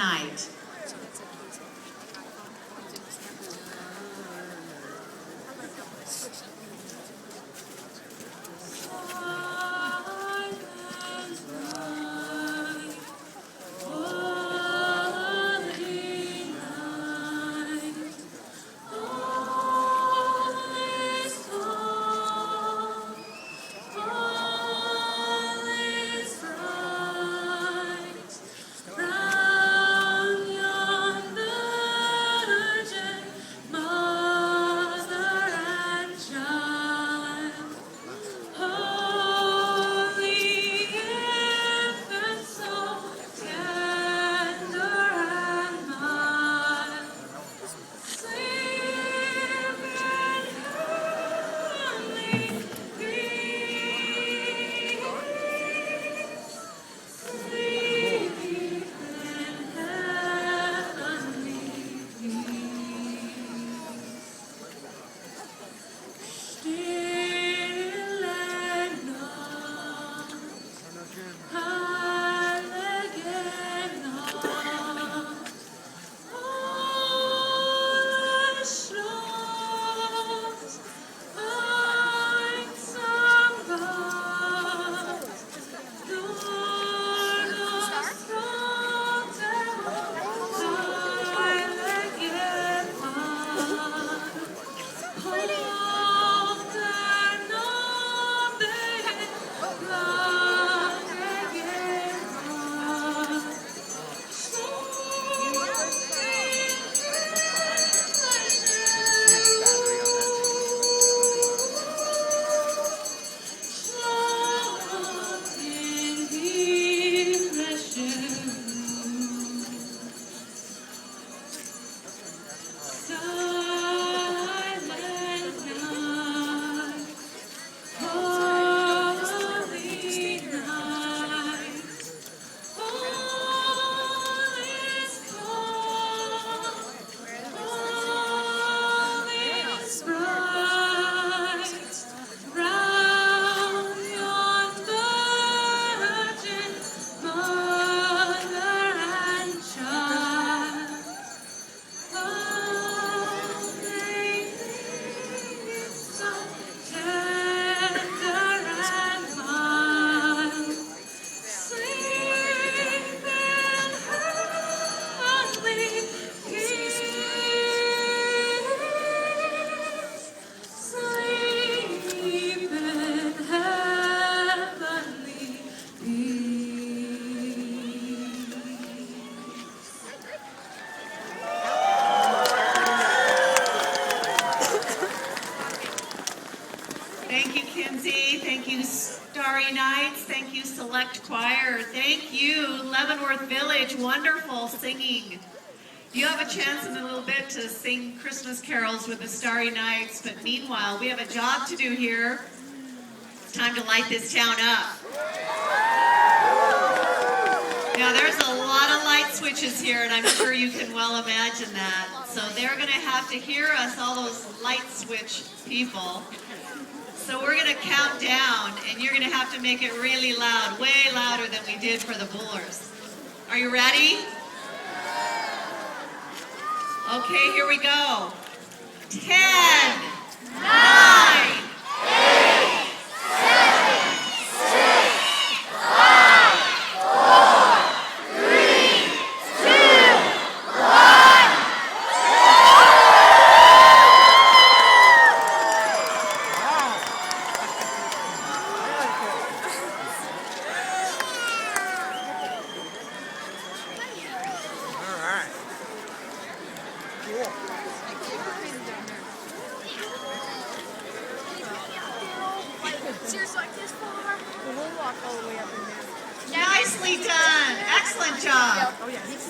tonight. Thank you, Kinsey. Thank you, Starry Nights. Thank you, Select Choir. Thank you, Leavenworth Village. Wonderful singing. You have a chance in a little bit to sing Christmas carols with the Starry Nights, but meanwhile, we have a job to do here. It's time to light this town up. Now, there's a lot of light switches here, and I'm sure you can well imagine that. So they're going to have to hear us, all those light switch people. So we're going to count down, and you're going to have to make it really loud, way louder than we did for the Bullers. Are you ready? Okay, here we go. 10, 9, 8, 7, 6, 5, 4, 3, 2, 1. Seriously, like this far? We'll walk all the way up in there. Nicely done. Excellent job. Oh yeah, he's